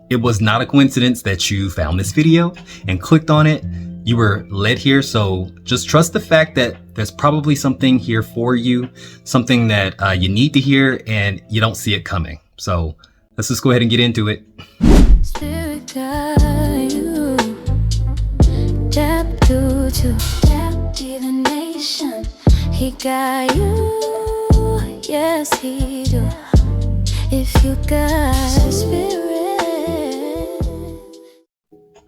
It was not a coincidence that you found this video and clicked on it. You were led here, so just trust the fact that there's probably something here for you, something that you need to hear and you don't see it coming. So let's just go ahead and get into it. Spirit guide you, chapter 2, Divination. He got you, yes he do. If you got spirit.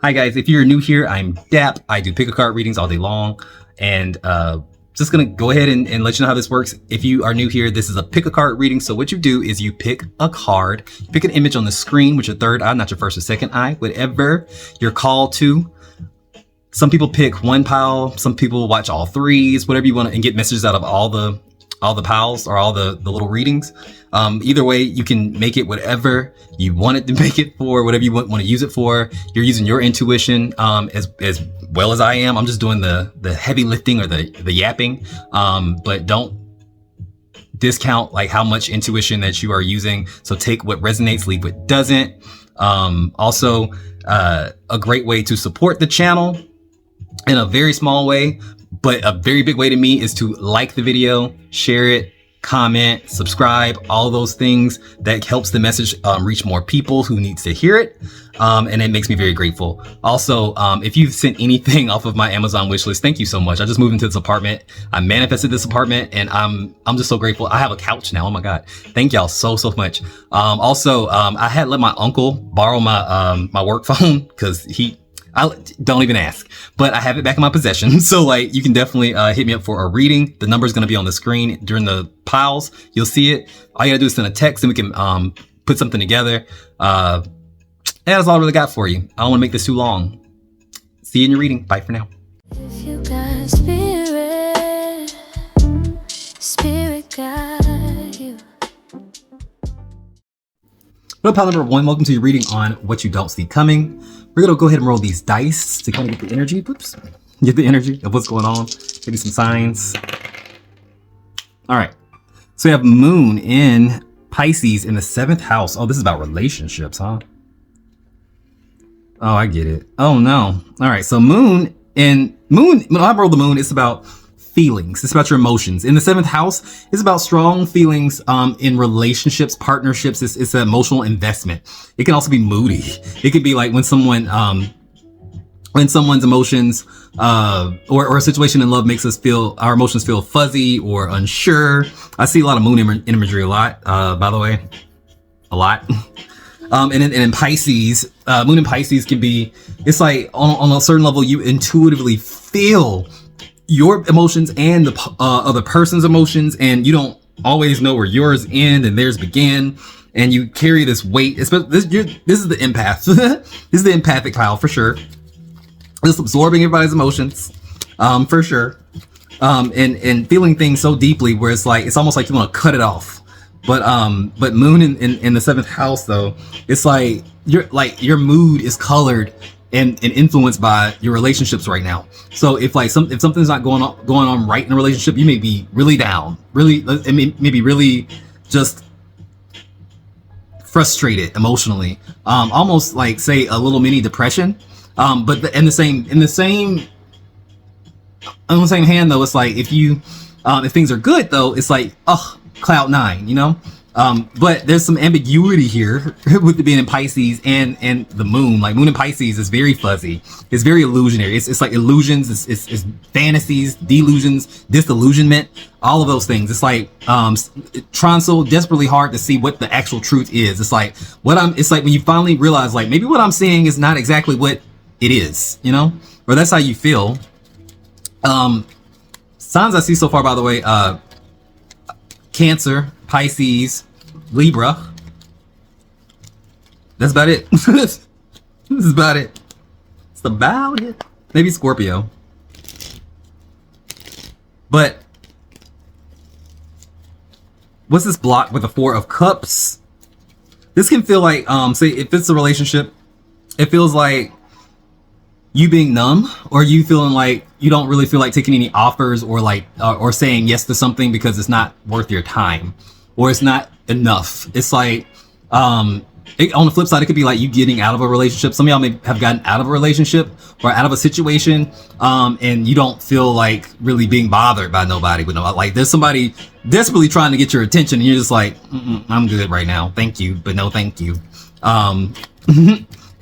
Hi guys, if you're new here, I'm Dap. I do pick a card readings all day long, and just gonna go ahead and let you know how this works. If you are new here, this is a pick a card reading. So what you do is you pick a card, pick an image on the screen with your third eye, not your first or second eye, whatever you're called to. Some people pick one pile, some people watch all threes, whatever you want, and get messages out of all the piles or all the little readings. Either way, you can make it whatever you want it to make it for, whatever you want to use it for. You're using your intuition as well as I am. I'm just doing the heavy lifting or the yapping, but don't discount like how much intuition that you are using. So take what resonates, leave what doesn't. Also, a great way to support the channel in a very small way, but a very big way to me is to like the video, share it, comment, subscribe, all those things. That helps the message reach more people who needs to hear it. And it makes me very grateful. Also, if you've sent anything off of my Amazon wishlist, thank you so much. I just moved into this apartment. I manifested this apartment and I'm just so grateful. I have a couch now. Oh my God. Thank y'all so much. Also, I had let my uncle borrow my, my work phone because I don't even ask, but I have it back in my possession. So like, you can definitely hit me up for a reading. The number is going to be on the screen during the piles. You'll see it. All you gotta do is send a text and we can put something together. And that's all I really got for you. I don't want to make this too long. See you in your reading. Bye for now. If you got spirit guide you. What up, pile number 1? Welcome to your reading on what you don't see coming. We're gonna go ahead and roll these dice to kind of get the energy. Oops, get the energy of what's going on. Maybe some signs. All right. So we have Moon in Pisces in the 7th house. Oh, this is about relationships, huh? Oh, I get it. Oh no. All right. So Moon, when I roll the Moon, it's about feelings. It's about your emotions. In the 7th house, it's about strong feelings in relationships, partnerships. It's an emotional investment. It can also be moody. It could be like when someone's emotions or a situation in love makes our emotions feel fuzzy or unsure. I see a lot of moon imagery a lot, by the way, a lot. And in Pisces, Moon in Pisces can be, it's like on a certain level, you intuitively feel your emotions and the other person's emotions, and you don't always know where yours end and theirs begin, and you carry this weight. This is the empath. This is the empathic pile for sure. Just absorbing everybody's emotions, for sure, and feeling things so deeply where it's almost like you want to cut it off. But Moon in the 7th house though, it's like your mood is colored and influenced by your relationships right now. So if something's not going on right in a relationship, you may be really down, maybe really just frustrated emotionally, almost like say a little mini depression. But in the same hand though, it's like if things are good though, it's like cloud 9, you know. But there's some ambiguity here with it being in Pisces and the Moon. Like Moon in Pisces is very fuzzy. It's very illusionary. It's like illusions. It's fantasies, delusions, disillusionment, all of those things. It's like trying so desperately hard to see what the actual truth is. It's like when you finally realize like maybe what I'm seeing is not exactly what it is, you know, or that's how you feel. Signs I see so far, by the way, Cancer, Pisces, Libra. That's about it. This is about it. It's about it. Maybe Scorpio. But what's this block with the 4 of Cups? This can feel like, say if it's a relationship, it feels like you being numb, or you feeling like you don't really feel like taking any offers or like or saying yes to something because it's not worth your time or it's not enough. It's like On the flip side, it could be like you getting out of a relationship. Some of y'all may have gotten out of a relationship or out of a situation, and you don't feel like really being bothered by nobody. But like there's somebody desperately trying to get your attention, and you're just like, I'm good right now, thank you, but no thank you.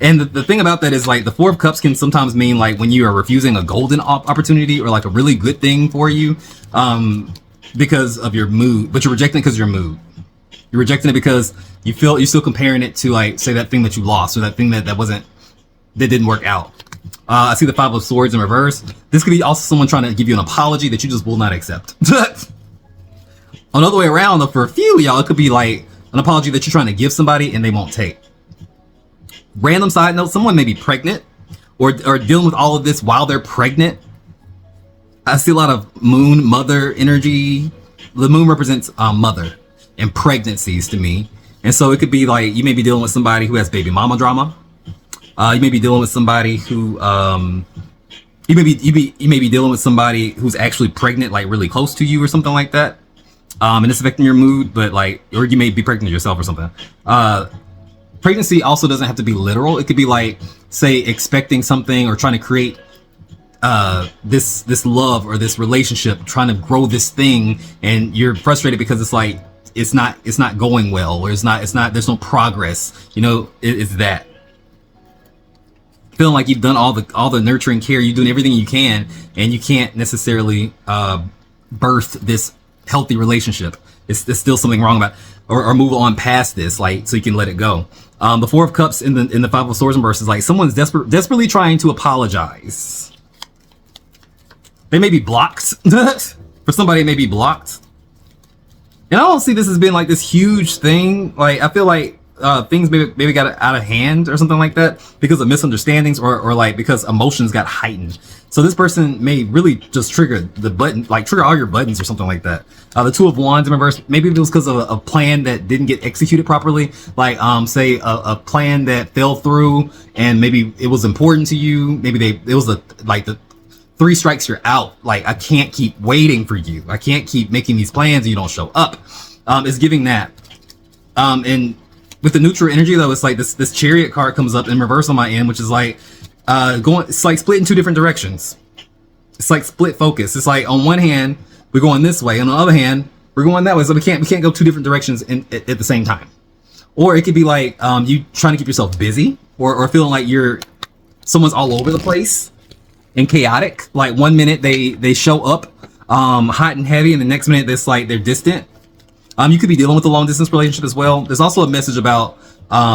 And the thing about that is like the Four of Cups can sometimes mean like when you are refusing a golden opportunity or like a really good thing for you, because of your mood, but you're rejecting it because of your mood. You're rejecting it because you feel you're still comparing it to like, say, that thing that you lost or that thing that didn't work out. I see the Five of Swords in reverse. This could be also someone trying to give you an apology that you just will not accept. Another way around, though, for a few of y'all, it could be like an apology that you're trying to give somebody and they won't take. Random side note, someone may be pregnant or dealing with all of this while they're pregnant. I see a lot of moon, mother energy. The moon represents mother and pregnancies to me. And so it could be like you may be dealing with somebody who has baby mama drama. You may be dealing with somebody who you may be dealing with somebody who's actually pregnant, like really close to you or something like that. And it's affecting your mood, but like, or you may be pregnant yourself or something. Pregnancy also doesn't have to be literal. It could be like, say, expecting something or trying to create this love or this relationship, trying to grow this thing, and you're frustrated because it's like it's not going well, or it's not there's no progress. You know, it's that feeling like you've done all the nurturing care, you're doing everything you can, and you can't necessarily birth this healthy relationship. It's still something wrong about, or move on past this, like, so you can let it go. The Four of Cups in the Five of Swords reverse is like someone's desperately trying to apologize. They may be blocked. For somebody, it may be blocked. And I don't see this as being like this huge thing. Like, I feel like things maybe got out of hand or something like that because of misunderstandings or like because emotions got heightened. So this person may really just trigger the button, like trigger all your buttons or something like that. The Two of Wands in reverse, maybe it was because of a plan that didn't get executed properly. Like, say a plan that fell through and maybe it was important to you. Maybe it was the 3 strikes, you're out. Like, I can't keep waiting for you. I can't keep making these plans and you don't show up. It's giving that. And with the neutral energy though, it's like this Chariot card comes up in reverse on my end, which is like it's like split in 2 different directions. It's like split focus. It's like on one hand we're going this way, on the other hand we're going that way. So we can't go 2 different directions at the same time. Or it could be like you trying to keep yourself busy, or feeling like someone's all over the place and chaotic. Like one minute they show up hot and heavy, and the next minute it's like they're distant. You could be dealing with a long distance relationship as well. There's also a message about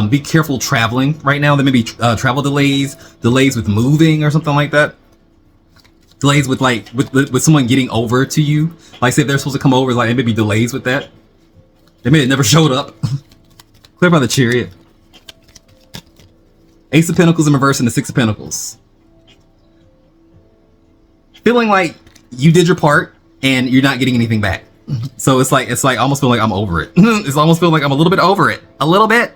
be careful traveling right now. There may be travel delays with moving or something like that. Delays with with someone getting over to you. Like, say if they're supposed to come over, like there may be delays with that. They may have never showed up. Clear by the Chariot. Ace of Pentacles in reverse and the Six of Pentacles. Feeling like you did your part and you're not getting anything back. So it's like almost feel like I'm over it. It's almost feel like I'm a little bit over it. A little bit.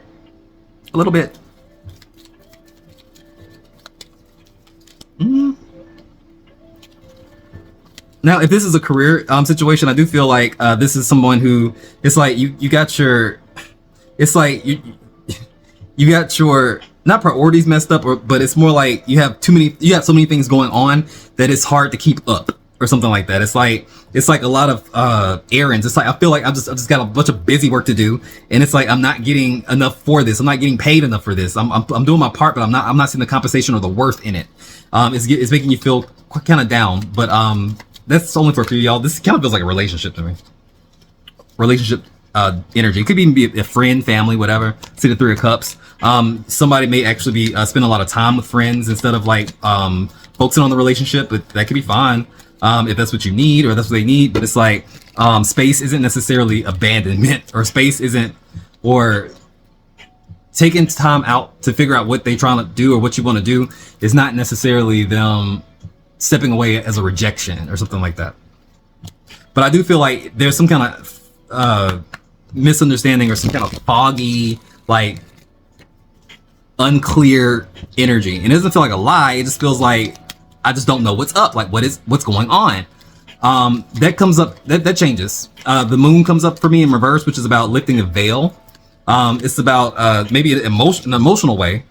Now, if this is a career situation, I do feel like this is someone who, it's like you got your, it's like you got your, not priorities messed up, but it's more like you have so many things going on that it's hard to keep up or something like that. It's like a lot of errands. It's like I feel like I've just got a bunch of busy work to do, and it's like I'm not getting enough for this. I'm not getting paid enough for this. I'm doing my part, but I'm not seeing the compensation or the worth in it. It's making you feel kind of down, but that's only for a few of y'all. This kind of feels like a relationship to me. Relationship energy. It could even be a friend, family, whatever. See the Three of Cups. Somebody may actually be spending a lot of time with friends instead of like focusing on the relationship, but that could be fine if that's what you need or that's what they need. But it's like space isn't necessarily abandonment, or space isn't, or taking time out to figure out what they're trying to do or what you want to do is not necessarily them stepping away as a rejection or something like that. But I do feel like there's some kind of misunderstanding or some kind of foggy, like unclear energy. And it doesn't feel like a lie. It just feels like I just don't know what's up. Like what's going on? That comes up, that changes. The moon comes up for me in reverse, which is about lifting a veil. It's about maybe an emotional way,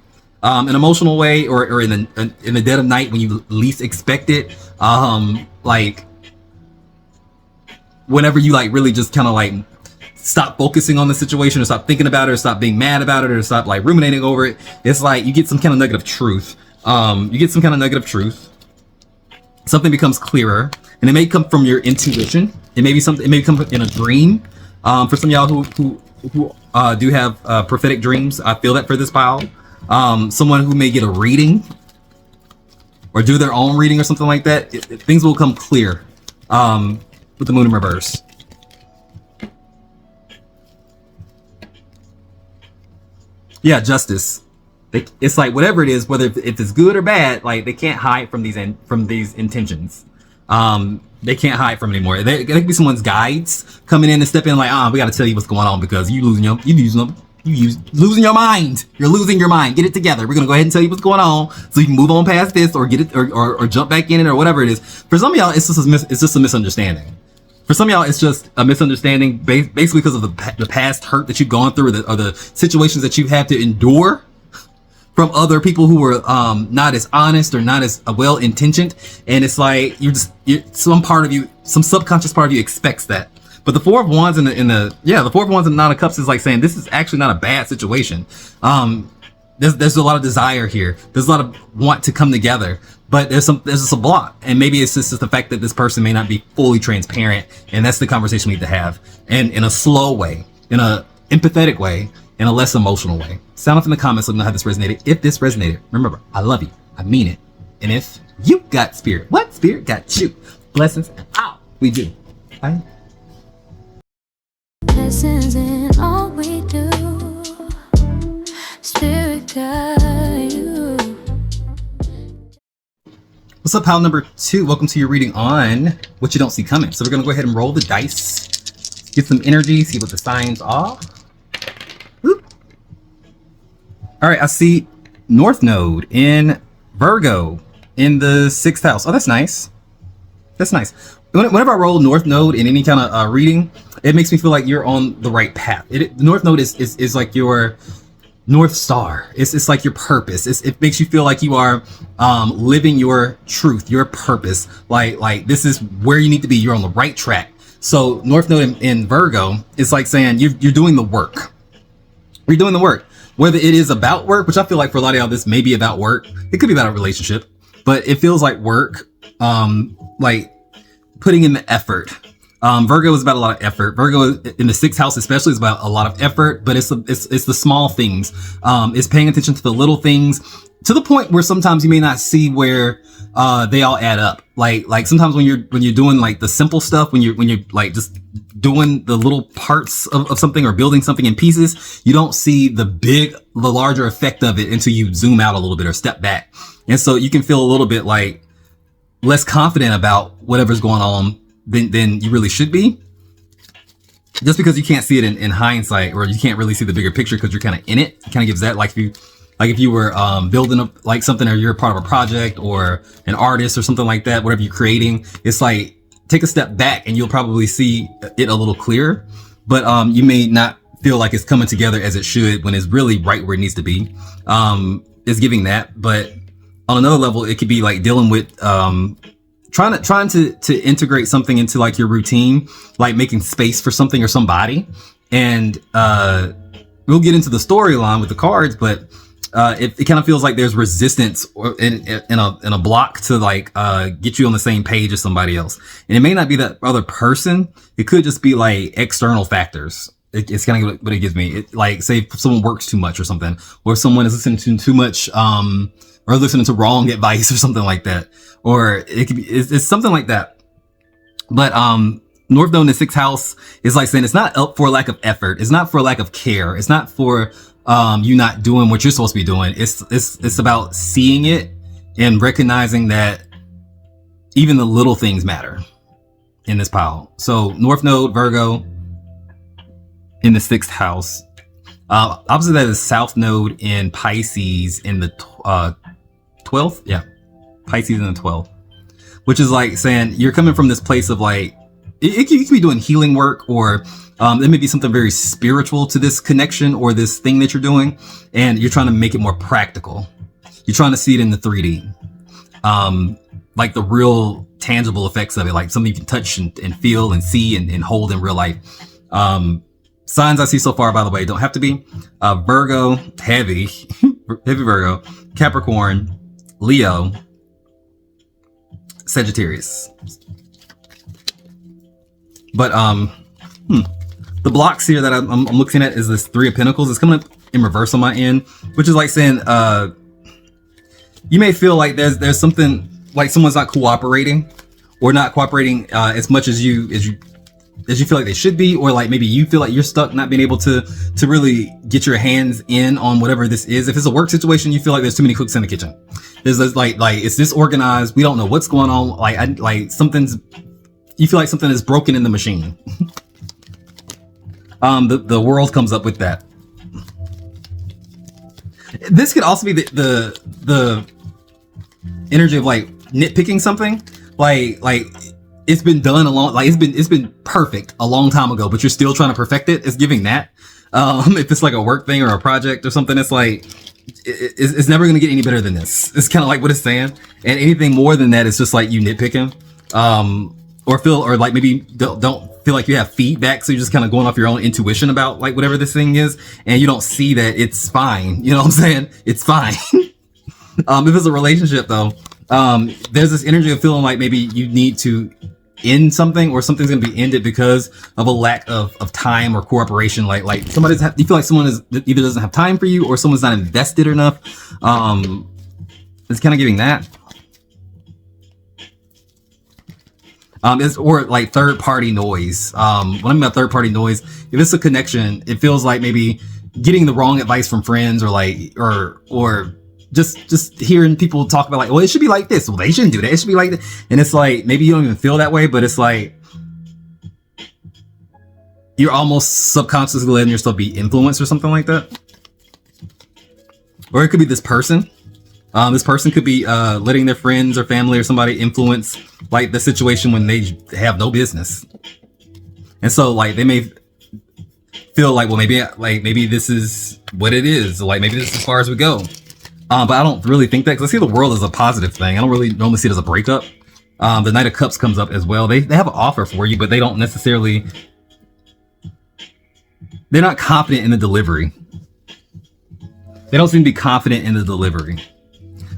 or in the dead of night when you least expect it. Like whenever you like really just kind of like stop focusing on the situation, or stop thinking about it, or stop being mad about it, or stop like ruminating over it. It's like you get some kind of negative truth. Something becomes clearer, and it may come from your intuition. It may come in a dream. For some of y'all who do have prophetic dreams, I feel that for this pile. Someone who may get a reading or do their own reading or something like that, things will come clear with the moon in reverse. Yeah, justice. It's like whatever it is, whether if it's good or bad, like they can't hide from these intentions. They can't hide from it anymore. There could be someone's guides coming in and stepping in like, we got to tell you what's going on because you losing your mind. You're losing your mind. Get it together. We're gonna go ahead and tell you what's going on so you can move on past this, or get it, or jump back in it, or whatever it is. For some of y'all, it's just a misunderstanding. For some of y'all, it's just a misunderstanding, basically because of the past hurt that you've gone through, or the situations that you've had to endure from other people who were not as honest or not as well intentioned. And it's like some subconscious part of you expects that. But the Four of Wands the Four of Wands and Nine of Cups is like saying this is actually not a bad situation. There's a lot of desire here. There's a lot of want to come together, but there's just a block, and maybe it's just the fact that this person may not be fully transparent, and that's the conversation we need to have, and in a slow way, in a empathetic way, in a less emotional way. Sound off in the comments. Let me know how this resonated. If this resonated, remember, I love you. I mean it. And if you got spirit, what spirit got you? Blessings and out. We do. Bye. Blessings in all we do. Spirit guide you. What's up, pile number 2? Welcome to your reading on What You Don't See Coming. So we're going to go ahead and roll the dice, get some energy, see what the signs are. Whoop. All right, I see North Node in Virgo in the 6th house. Oh, that's nice. That's nice. Whenever I roll North Node in any kind of reading, it makes me feel like you're on the right path. The North Node is like your North Star. It's like your purpose. It makes you feel like you are living your truth, your purpose. Like this is where you need to be. You're on the right track. So North Node in Virgo is like saying you're doing the work. You're doing the work. Whether it is about work, which I feel like for a lot of y'all this may be about work. It could be about a relationship, but it feels like work. Like putting in the effort. Virgo is about a lot of effort. Virgo in the 6th house especially is about a lot of effort, but it's the small things. It's paying attention to the little things to the point where sometimes you may not see where they all add up. Like sometimes when you're doing like the simple stuff, when you're like just doing the little parts of something or building something in pieces, you don't see the larger effect of it until you zoom out a little bit or step back. And so you can feel a little bit like less confident about whatever's going on than you really should be, just because you can't see it in hindsight, or you can't really see the bigger picture because you're kind of in it. It kind of gives that, like if you were building like something, or you're part of a project or an artist or something like that, whatever you're creating, it's like take a step back and you'll probably see it a little clearer, but you may not feel like it's coming together as it should when it's really right where it needs to be. It's giving that, but on another level, it could be like dealing with trying to integrate something into like your routine, like making space for something or somebody. And we'll get into the storyline with the cards, but it kind of feels like there's resistance in a block to like get you on the same page as somebody else. And it may not be that other person. It could just be like external factors. It's kind of what it gives me. Like say if someone works too much or something, or if someone is listening to too much or listening to wrong advice or something like that. Or it could be, it's something like that. But, North Node in the 6th house is like saying it's not up for lack of effort. It's not for lack of care. It's not for, you not doing what you're supposed to be doing. It's about seeing it and recognizing that even the little things matter in this pile. So North Node, Virgo in the 6th house. Opposite that is South Node in Pisces in the 12th. Yeah. Pisces in the 12th, which is like saying you're coming from this place of like, you could be doing healing work or There may be something very spiritual to this connection or this thing that you're doing, and you're trying to make it more practical. You're trying to see it in the 3D. Like the real tangible effects of it, like something you can touch and feel and see and hold in real life. Signs I see so far, by the way, don't have to be. Virgo, heavy Virgo, Capricorn, Leo, Sagittarius. But the blocks here that I'm looking at is this 3 of Pentacles. It's coming up in reverse on my end, which is like saying you may feel like there's something like someone's not cooperating or not cooperating as much as you feel like they should be, or like maybe you feel like you're stuck not being able to really get your hands in on whatever this is. If it's a work situation, you feel like there's too many cooks in the kitchen. There's this, like it's disorganized. We don't know what's going on. You feel like something is broken in the machine. The world comes up with that. This could also be the energy of like nitpicking something, like it's been done it's been perfect a long time ago, but you're still trying to perfect it. It's giving that. If it's like a work thing or a project or something, it's like it's never going to get any better than this. It's kind of like what it's saying, and anything more than that is just like you nitpicking, or like maybe don't feel like you have feedback, so you're just kind of going off your own intuition about like whatever this thing is, and you don't see that it's fine. You know what I'm saying? It's fine. If it's a relationship though, there's this energy of feeling like maybe you need to end something, or something's going to be ended because of a lack of time or cooperation. Like you feel like someone either doesn't have time for you, or someone's not invested enough. It's kind of giving that. Or like third party noise. When I mean by third party noise, if it's a connection, it feels like maybe getting the wrong advice from friends, or just hearing people talk about like, well, it should be like this. Well, they shouldn't do that. It should be like that. And it's like, maybe you don't even feel that way, but it's like, you're almost subconsciously letting yourself be influenced or something like that. Or it could be this person. This person could be letting their friends or family or somebody influence like the situation when they have no business. And so like they may feel like, well, maybe this is what it is. Like maybe this is as far as we go. But I don't really think that, because I see the world as a positive thing. I don't really normally see it as a breakup. The Knight of Cups comes up as well. They have an offer for you, but they don't necessarily, they're not confident in the delivery. They don't seem to be confident in the delivery.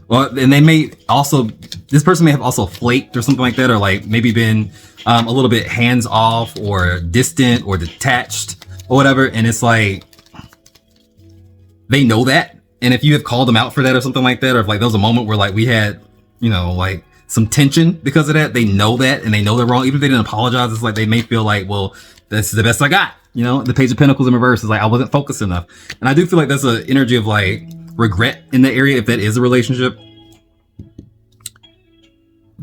Well, and they may also, this person may have also flaked or something like that, or like maybe been a little bit hands off or distant or detached or whatever. And it's like, they know that. And if you have called them out for that or something like that, or if like there was a moment where like we had, like some tension because of that, they know that and they know they're wrong. Even if they didn't apologize, it's like they may feel like, well, this is the best I got. The Page of Pentacles in reverse is like, I wasn't focused enough. And I do feel like that's an energy of like regret in the area, if that is a relationship.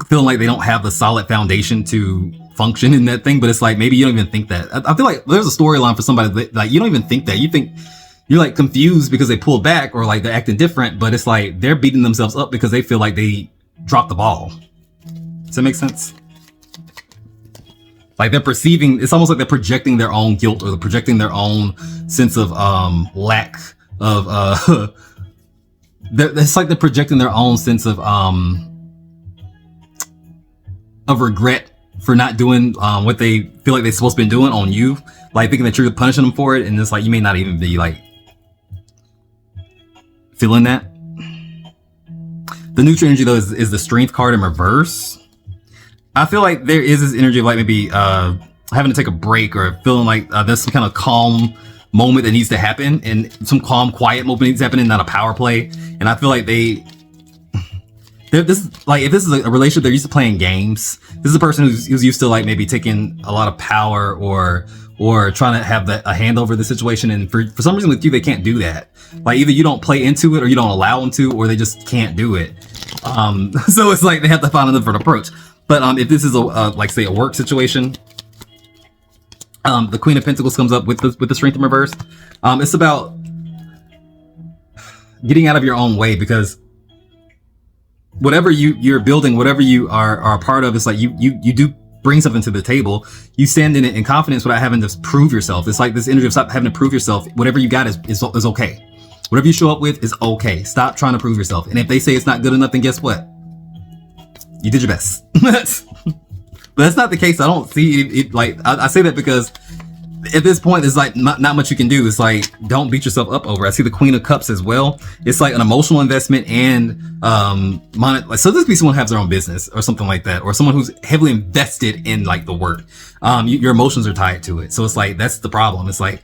Feeling like they don't have the solid foundation to function in that thing, but it's like, maybe you don't even think that. I feel like there's a storyline for somebody that like, you don't even think that. You think, you're like confused because they pulled back, or like they're acting different, but it's like they're beating themselves up because they feel like they dropped the ball. Does that make sense? Like they're perceiving, it's almost like they're projecting their own guilt, or they're projecting their own sense of lack of it's like they're projecting their own sense of regret for not doing what they feel like they're supposed to be doing on you, like thinking that you're punishing them for it, and it's like you may not even be like feeling that. The neutral energy though is the Strength card in reverse. I feel like there is this energy of like maybe having to take a break, or feeling like there's some kind of calm moment that needs to happen, and some calm, quiet moment needs to happen, and not a power play. And I feel like this is like, if this is a relationship, they're used to playing games. This is a person who's used to like maybe taking a lot of power, or trying to have a hand over the situation. And for some reason with you, they can't do that. Like either you don't play into it, or you don't allow them to, or they just can't do it. So it's like they have to find a different approach. But if this is like say a work situation, the Queen of Pentacles comes up with the Strength in reverse. It's about getting out of your own way, because whatever you're building, whatever you are a part of, it's like you do bring something to the table, you stand in it in confidence without having to prove yourself. It's like this energy of stop having to prove yourself. Whatever you got is okay. Whatever you show up with is okay. Stop trying to prove yourself. And if they say it's not good enough, then guess what? You did your best. But that's not the case. I don't see it like, I say that because at this point, there's like not much you can do. It's like, don't beat yourself up over. I see the Queen of Cups as well. It's like an emotional investment and so this could be someone who has their own business or something like that, or someone who's heavily invested in like the work. Your emotions are tied to it. So it's like, that's the problem. It's like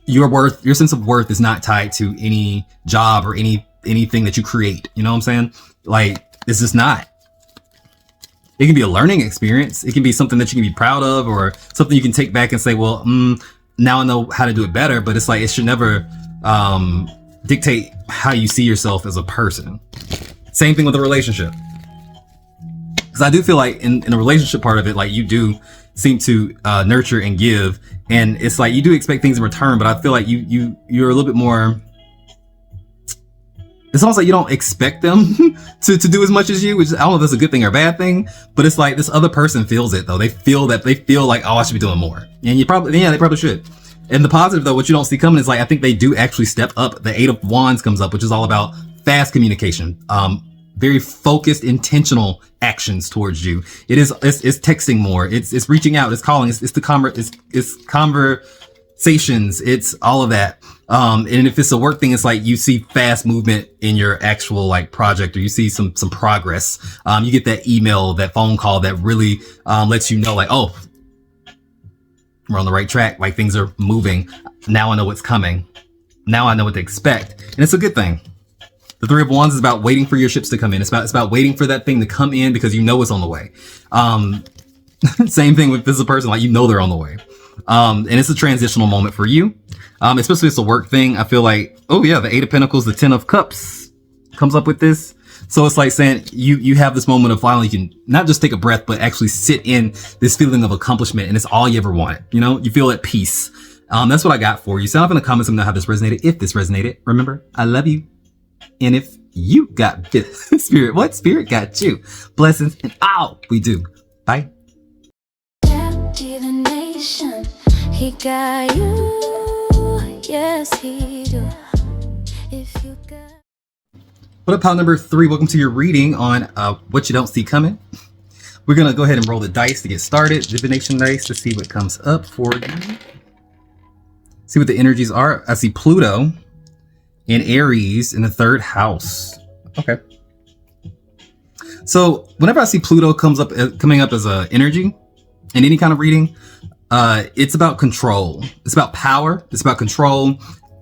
your sense of worth is not tied to any job or anything that you create. You know what I'm saying? Like, it's just not. It can be a learning experience. It can be something that you can be proud of, or something you can take back and say, well, now I know how to do it better. But it's like, it should never dictate how you see yourself as a person. Same thing with a relationship. Because I do feel like in a relationship part of it, like, you do seem to nurture and give. And it's like, you do expect things in return, but I feel like you're a little bit more... It's almost like you don't expect them to do as much as you, which I don't know if that's a good thing or a bad thing, but it's like this other person feels it though. They feel like, oh, I should be doing more. And they probably should. And the positive though, what you don't see coming is like, I think they do actually step up. The 8 of Wands comes up, which is all about fast communication, very focused, intentional actions towards you. It's texting more. It's reaching out. It's calling. It's conversations. It's all of that. And if it's a work thing, it's like you see fast movement in your actual like project, or you see some progress. You get that email, that phone call that really lets you know like, oh, we're on the right track. Like, things are moving. Now I know what's coming. Now I know what to expect. And it's a good thing. The 3 of Wands is about waiting for your ships to come in. It's about waiting for that thing to come in because you know it's on the way. Same thing with this person, like, you know they're on the way. And it's a transitional moment for you. Especially if it's a work thing. I feel like, oh yeah, the 8 of Pentacles, the 10 of Cups comes up with this. So it's like saying you have this moment of finally, you can not just take a breath, but actually sit in this feeling of accomplishment. And it's all you ever wanted. You know, you feel at peace. That's what I got for you. Sound off in the comments. Let me know how this resonated. If this resonated, remember, I love you. And if you got spirit, what spirit got you? Blessings and out. We do. Bye. Divination, he got you. Yes, he do. If you got... What up, pile number 3? Welcome to your reading on what you don't see coming. We're gonna go ahead and roll the dice to get started. Divination dice to see what comes up for you. See what the energies are. I see Pluto and Aries in the 3rd house. Okay. So whenever I see Pluto coming up as a energy in any kind of reading, it's about control. It's about power. It's about control,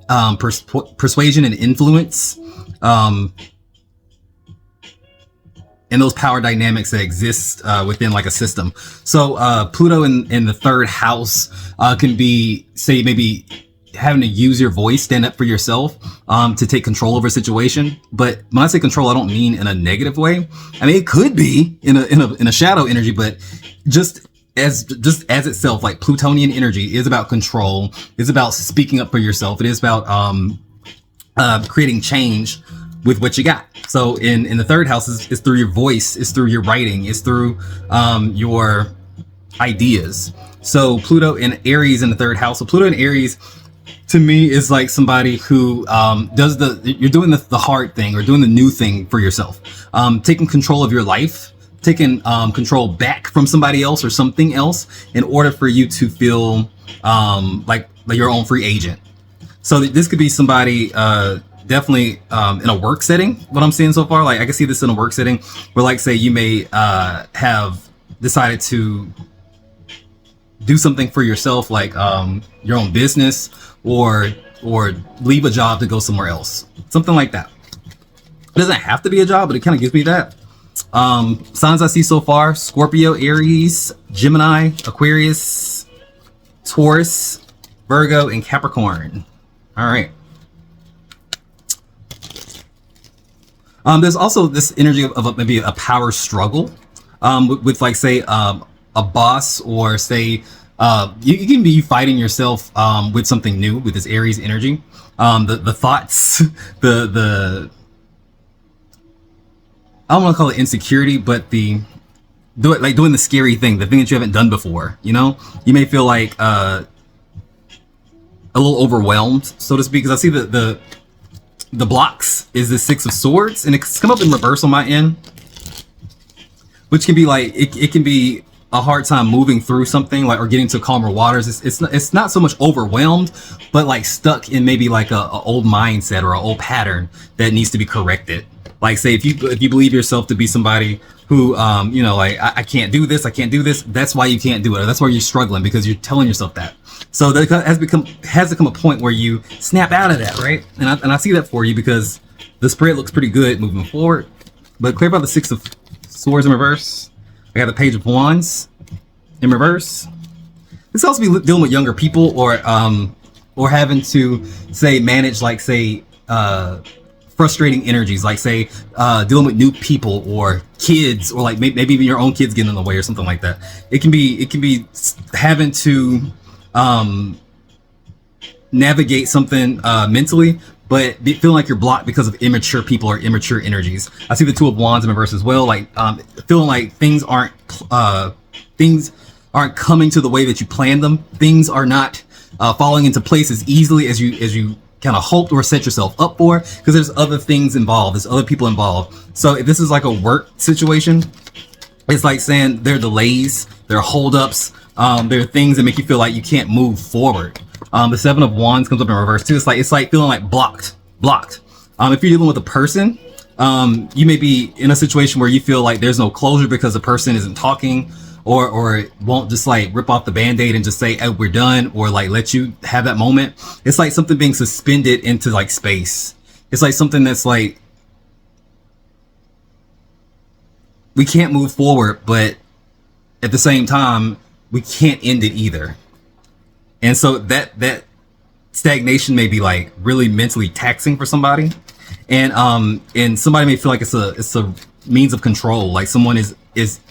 persuasion and influence, and those power dynamics that exist within like a system. So Pluto in the 3rd house can be, say, maybe having to use your voice, stand up for yourself, to take control over a situation. But when I say control, I don't mean in a negative way. I mean, it could be in a shadow energy, but just as itself, like Plutonian energy is about control. It's about speaking up for yourself. It is about creating change with what you got. So in the 3rd house is through your voice, it's through your writing, it's through your ideas. So Pluto and Aries in the 3rd house. So Pluto and Aries to me is like somebody who you're doing the hard thing or doing the new thing for yourself, taking control of your life, taking control back from somebody else or something else in order for you to feel like your own free agent. So this could be somebody definitely in a work setting. What I'm seeing so far, like I can see this in a work setting where, like, say you may have decided to do something for yourself, like your own business, or leave a job to go somewhere else, something like that. It doesn't have to be a job, but it kind of gives me that. Signs I see so far: Scorpio, Aries, Gemini, Aquarius, Taurus, Virgo, and Capricorn. All right. There's also this energy of maybe a power struggle with like, say, a boss, or say you can be fighting yourself with something new with this Aries energy. The thoughts, I don't want to call it insecurity, but the doing the scary thing, the thing that you haven't done before. You know, you may feel like a little overwhelmed, so to speak, because I see the blocks is the Six of Swords, and it's come up in reverse on my end, which can be like it can be a hard time moving through something, like, or getting to calmer waters. It's not so much overwhelmed, but like stuck in maybe like a old mindset or an old pattern that needs to be corrected. Like, say if you believe yourself to be somebody who you know, like, I can't do this, I can't do this, that's why you can't do it, or that's why you're struggling, because you're telling yourself that. So there has to come a point where you snap out of that, right? And I see that for you, because the spread looks pretty good moving forward. But clear about the Six of Swords in reverse. I got the Page of Wands in reverse. This also be dealing with younger people, or having to, say, manage, like, say, frustrating energies, like, say, dealing with new people or kids, or like maybe even your own kids getting in the way or something like that. It can be having to navigate something mentally, but feeling like you're blocked because of immature people or immature energies. I see the Two of Wands in reverse as well, like feeling like things aren't coming to the way that you planned them. Things are not falling into place as easily as you kind of hoped or set yourself up for, because there's other things involved, there's other people involved. So if this is like a work situation, it's like saying there are delays, there are holdups, there are things that make you feel like you can't move forward. The Seven of Wands comes up in reverse too. It's like feeling like blocked. If you're dealing with a person, you may be in a situation where you feel like there's no closure because the person isn't talking, or won't just like rip off the band-aid and just say, hey, we're done, or like let you have that moment. It's like something being suspended into like space. It's like something that's like, we can't move forward, but at the same time we can't end it either. And so that stagnation may be like really mentally taxing for somebody, and somebody may feel like it's a means of control, like someone is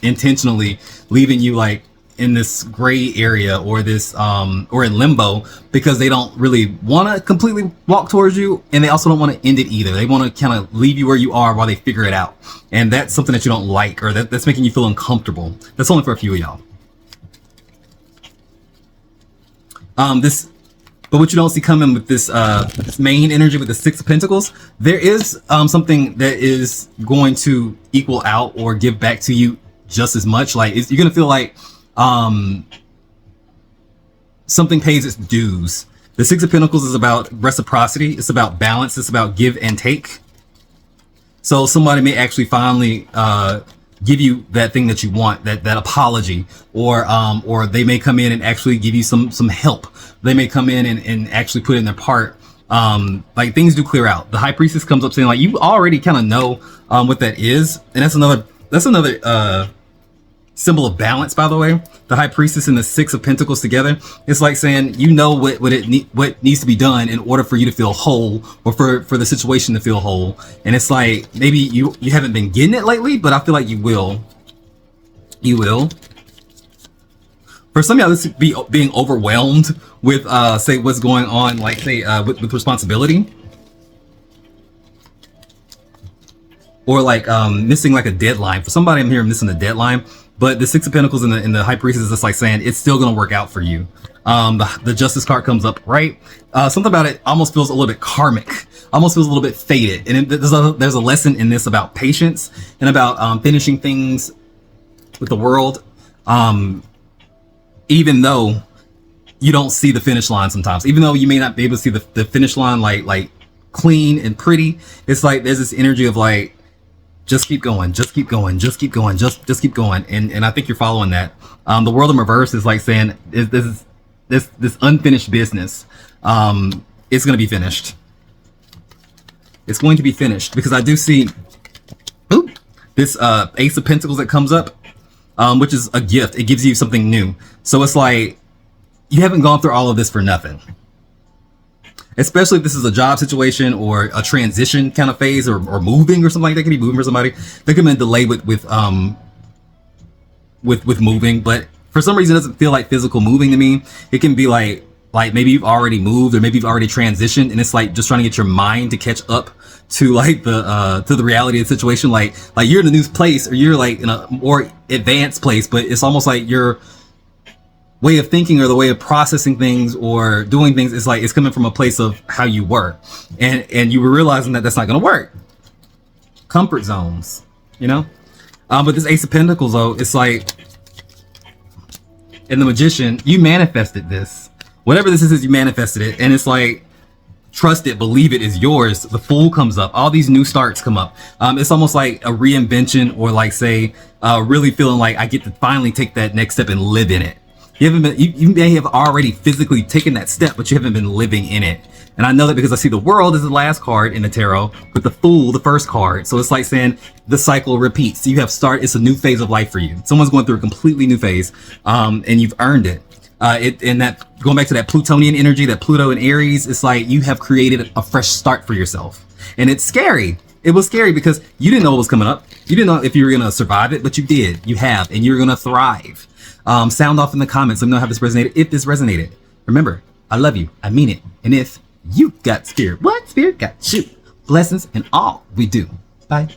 intentionally leaving you like in this gray area, or this or in limbo, because they don't really want to completely walk towards you, and they also don't want to end it either. They want to kind of leave you where you are while they figure it out, and that's something that you don't like, or that's making you feel uncomfortable. That's only for a few of y'all. But what you don't see coming with this main energy with the Six of Pentacles, there is something that is going to equal out or give back to you just as much. Like, you're gonna feel like something pays its dues. The Six of Pentacles is about reciprocity. It's about balance. It's about give and take. So somebody may actually finally give you that thing that you want, that apology, or they may come in and actually give you some help. They may come in and actually put in their part. Like, things do clear out. The High Priestess comes up saying like, you already kind of know what that is, and that's another symbol of balance, by the way. The High Priestess and the Six of Pentacles together, it's like saying, you know what needs to be done in order for you to feel whole, or for the situation to feel whole. And it's like, maybe you haven't been getting it lately, but I feel like you will. For some of y'all, this could be being overwhelmed with say what's going on, like, say with responsibility, or like missing like a deadline. For somebody, I'm here missing a deadline. But the Six of Pentacles and the High Priestess is just like saying it's still gonna work out for you. The Justice card comes up, right? Something about it almost feels a little bit karmic, almost feels a little bit fated. And there's a lesson in this about patience and about finishing things with the world, even though you don't see the finish line sometimes. Even though you may not be able to see the finish line like clean and pretty, it's like there's this energy of like, just keep going, just keep going, just keep going, just keep going. And I think you're following that. The World in reverse is like saying this unfinished business, it's going to be finished. It's going to be finished, because I do see this Ace of Pentacles that comes up, which is a gift. It gives you something new. So it's like, you haven't gone through all of this for nothing. Especially if this is a job situation or a transition kind of phase, or moving or something like that. Could be moving for somebody. There could be a delay with moving, but for some reason it doesn't feel like physical moving to me. It can be like like maybe you've already moved, or maybe you've already transitioned, and it's like just trying to get your mind to catch up to like the reality of the situation. Like you're in a new place, or you're like in a more advanced place, but it's almost like your way of thinking or the way of processing things or doing things is like it's coming from a place of how you were, and you were realizing that that's not going to work. Comfort zones, you know. But this Ace of Pentacles, though, it's like in the Magician, you manifested this. Whatever this is, you manifested it, and it's like, trust it, believe it is yours. The Fool comes up. All these new starts come up. It's almost like a reinvention, or like say, really feeling like I get to finally take that next step and live in it. You haven't been, you may have already physically taken that step, but you haven't been living in it. And I know that because I see the World is the last card in the tarot, but the Fool, the first card. So it's like saying the cycle repeats. You have it's a new phase of life for you. Someone's going through a completely new phase, and you've earned it. And that, going back to that Plutonian energy, that Pluto and Aries, it's like you have created a fresh start for yourself. And it's scary. It was scary because you didn't know what was coming up. You didn't know if you were going to survive it, but you did. You have, and you're going to thrive. Sound off in the comments. Let me know how this resonated. If this resonated, remember, I love you. I mean it. And if you got spirit, what spirit got you? Blessings in all we do. Bye.